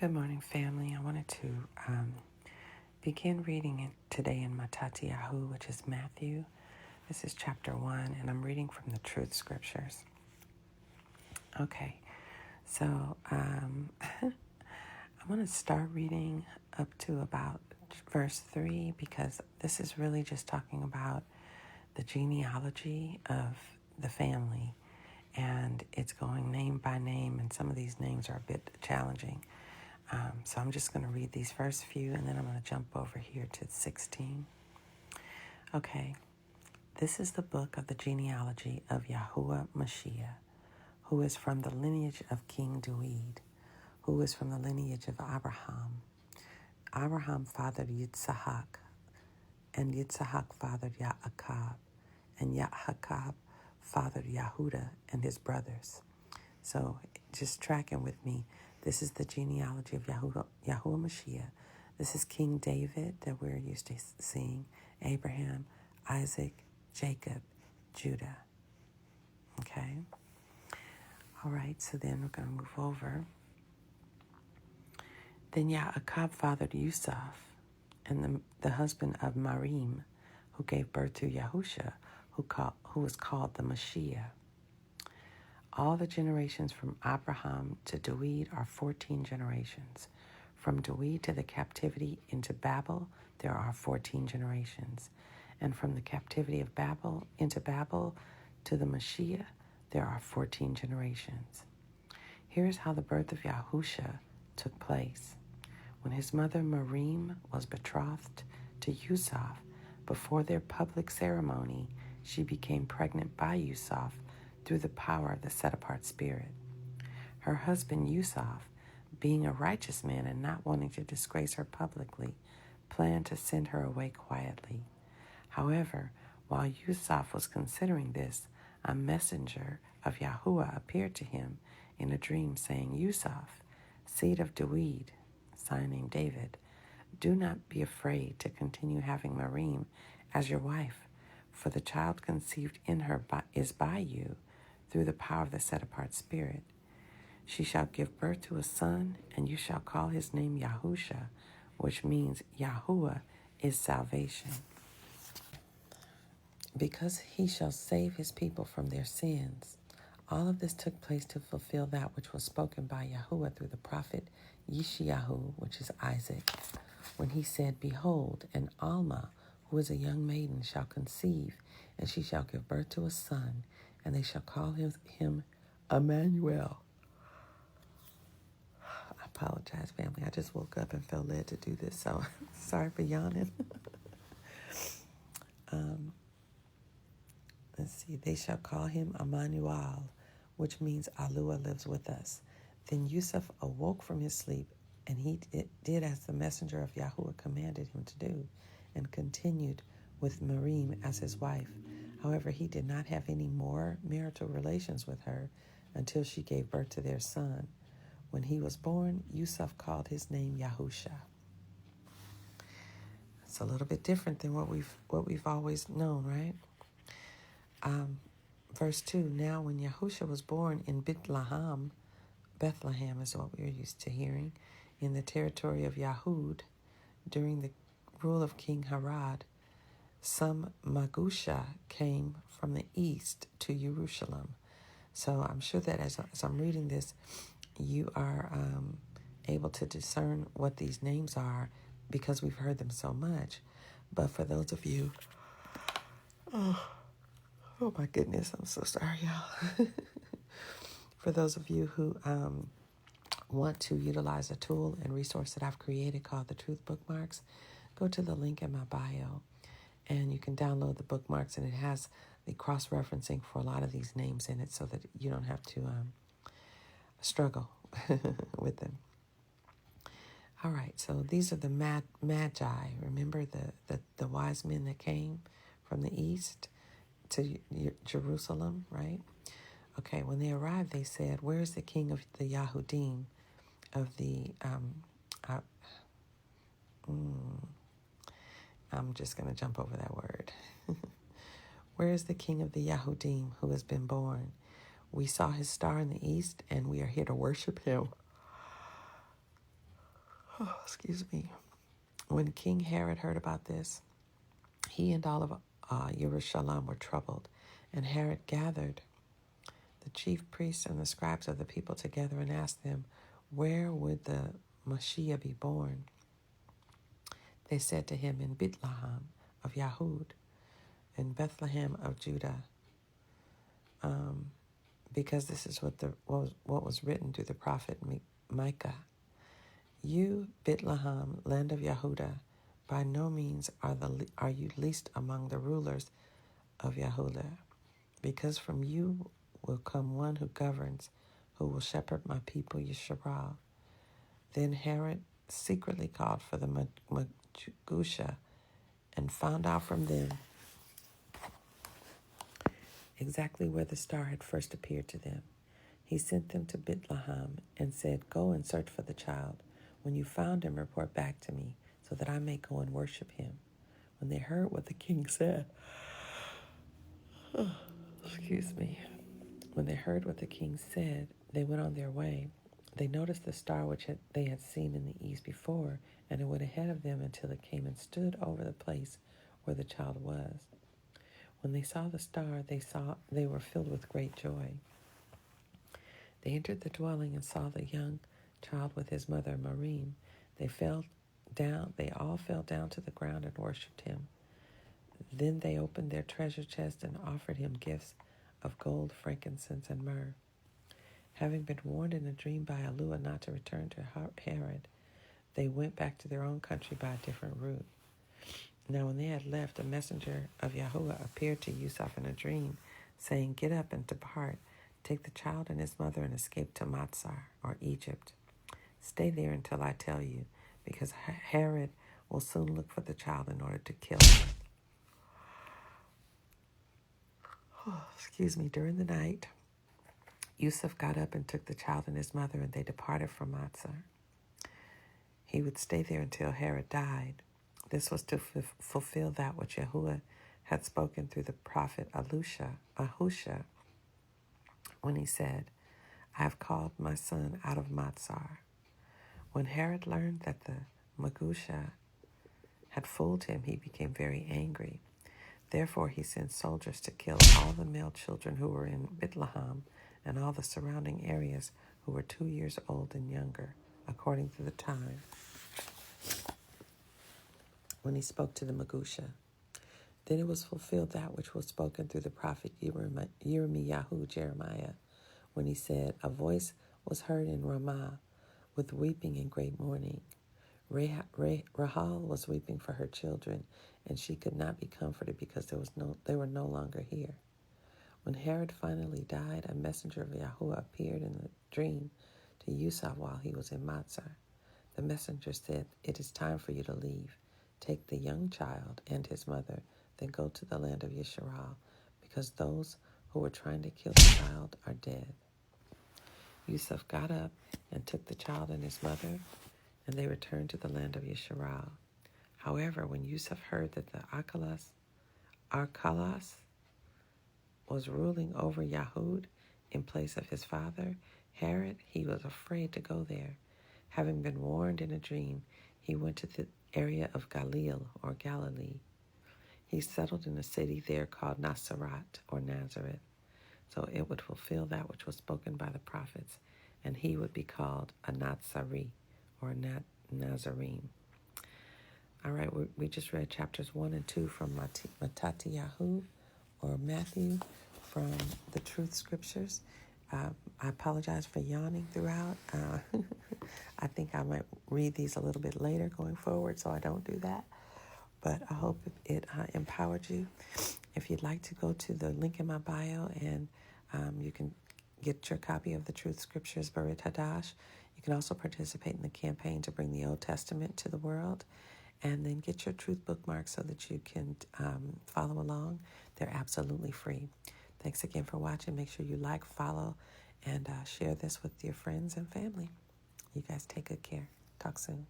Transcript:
Good morning, family. I wanted to begin reading it today in MatatiYAHU, which is Matthew. This is chapter 1, and I'm reading from the Truth Scriptures. Okay, so I'm going to start reading up to about verse 3 because this is really just talking about the genealogy of the family, and it's going name by name, and some of these names are a bit challenging. So I'm just going to read these first few, and then I'm going to jump over here to 16. Okay, this is the book of the genealogy of Yahuwah Mashiach, who is from the lineage of King David, who is from the lineage of Abraham. Abraham fathered Yitzhak, and Yitzhak fathered Yaakov, and Yaakov fathered Yehuda and his brothers. So just tracking with me, this is the genealogy of Yahuwah Mashiach. This is King David that we're used to seeing, Abraham, Isaac, Jacob, Judah. Okay? All right, so then we're going to move over. Then Yaakov fathered Yusuf, and the husband of Marim, who gave birth to Yahusha, who was called the Mashiach. All the generations from Abraham to David are 14 generations. From David to the captivity into Babel, there are 14 generations. And from the captivity of Babel into Babel to the Mashiach, there are 14 generations. Here's how the birth of Yahusha took place. When his mother Marim was betrothed to Yusuf, before their public ceremony, she became pregnant by Yusuf through the power of the set-apart spirit. Her husband Yusuf, being a righteous man and not wanting to disgrace her publicly, planned to send her away quietly. However, while Yusuf was considering this, a messenger of Yahuwah appeared to him in a dream, saying, Yusuf, seed of David, son named David, do not be afraid to continue having Marim as your wife, for the child conceived in her is by you, through the power of the set-apart spirit. She shall give birth to a son, and you shall call his name Yahusha, which means Yahuwah is salvation. Because he shall save his people from their sins. All of this took place to fulfill that which was spoken by Yahuwah through the prophet Yeshayahu, which is Isaac, when he said, Behold, an Alma, who is a young maiden, shall conceive, and she shall give birth to a son, and they shall call him Emmanuel. I apologize, family. I just woke up and felt led to do this, so sorry for yawning. Let's see. They shall call him Emmanuel, which means Alua lives with us. Then Yusuf awoke from his sleep, and he did as the messenger of Yahuwah commanded him to do, and continued with Marim as his wife. However, he did not have any more marital relations with her until she gave birth to their son. When he was born, Yusuf called his name Yahusha. It's a little bit different than what we've always known, right? Verse 2, now when Yahusha was born in Bethlehem is what we're used to hearing, in the territory of Yahud, during the rule of King Herod, some Magusha came from the east to Jerusalem. So I'm sure that as I'm reading this, you are able to discern what these names are because we've heard them so much. But for those of you, oh my goodness, I'm so sorry, y'all. For those of you who want to utilize a tool and resource that I've created called the Truth Bookmarks, go to the link in my bio. And you can download the bookmarks, and it has the cross-referencing for a lot of these names in it so that you don't have to struggle with them. All right, so these are the Magi. Remember the wise men that came from the east to Jerusalem, right? Okay, when they arrived, they said, where is the king of the Yahudim, of the... I'm just going to jump over that word. Where is the king of the Yahudim who has been born? We saw his star in the east, and we are here to worship him. Excuse me. When King Herod heard about this, he and all of Jerusalem were troubled, and Herod gathered the chief priests and the scribes of the people together and asked them, where would the Messiah be born? They said to him, in Bethlehem of Yahud, in Bethlehem of Judah, because this is what was written through the prophet Micah. You, Bethlehem, land of Yehuda, by no means are you least among the rulers of Yehuda, because from you will come one who governs, who will shepherd my people Yisrael. Then Herod secretly called for the Magusha and found out from them exactly where the star had first appeared to them. He sent them to Bethlehem and said, go and search for the child. When you found him, report back to me, so that I may go and worship him. When they heard what the king said, When they heard what the king said, they went on their way. They noticed the star which they had seen in the east before, and it went ahead of them until it came and stood over the place where the child was. When they saw the star, they were filled with great joy. They entered the dwelling and saw the young child with his mother Marim. They all fell down to the ground and worshipped him. Then they opened their treasure chest and offered him gifts of gold, frankincense, and myrrh. Having been warned in a dream by Alua not to return to Herod, they went back to their own country by a different route. Now when they had left, a messenger of Yahuwah appeared to Yusuf in a dream, saying, get up and depart. Take the child and his mother and escape to Matsar, or Egypt. Stay there until I tell you, because Herod will soon look for the child in order to kill him. During the night, Yusuf got up and took the child and his mother, and they departed from Matsar. He would stay there until Herod died. This was to fulfill that which Yahuwah had spoken through the prophet Ahusha, when he said, I have called my son out of Matsar. When Herod learned that the Magusha had fooled him, he became very angry. Therefore he sent soldiers to kill all the male children who were in Bethlehem and all the surrounding areas who were 2 years old and younger, according to the time when he spoke to the Magusha. Then it was fulfilled that which was spoken through the prophet Jeremiah, when he said, a voice was heard in Ramah with weeping and great mourning. Rahel was weeping for her children, and she could not be comforted because they were no longer here. When Herod finally died, a messenger of Yahuwah appeared in the dream to Yusuf while he was in Matsar. The messenger said, it is time for you to leave. Take the young child and his mother, then go to the land of Yisrael, because those who were trying to kill the child are dead. Yusuf got up and took the child and his mother, and they returned to the land of Yisrael. However, when Yusuf heard that the Archelaus was ruling over Yahud in place of his father, Herod, he was afraid to go there. Having been warned in a dream, he went to the area of Galilee. He settled in a city there called Nasarat, or Nazareth, so it would fulfill that which was spoken by the prophets, and he would be called a Nazari, or Nazarene. All right, we just read chapters 1 and 2 from MatatiYAHU, or Matthew, from the Truth Scriptures. I apologize for yawning throughout. I think I might read these a little bit later going forward, so I don't do that. But I hope it empowered you. If you'd like to go to the link in my bio, and you can get your copy of the Truth Scriptures, Berit Hadash. You can also participate in the campaign to bring the Old Testament to the world. And then get your truth bookmarks so that you can follow along. They're absolutely free. Thanks again for watching. Make sure you like, follow, and share this with your friends and family. You guys take good care. Talk soon.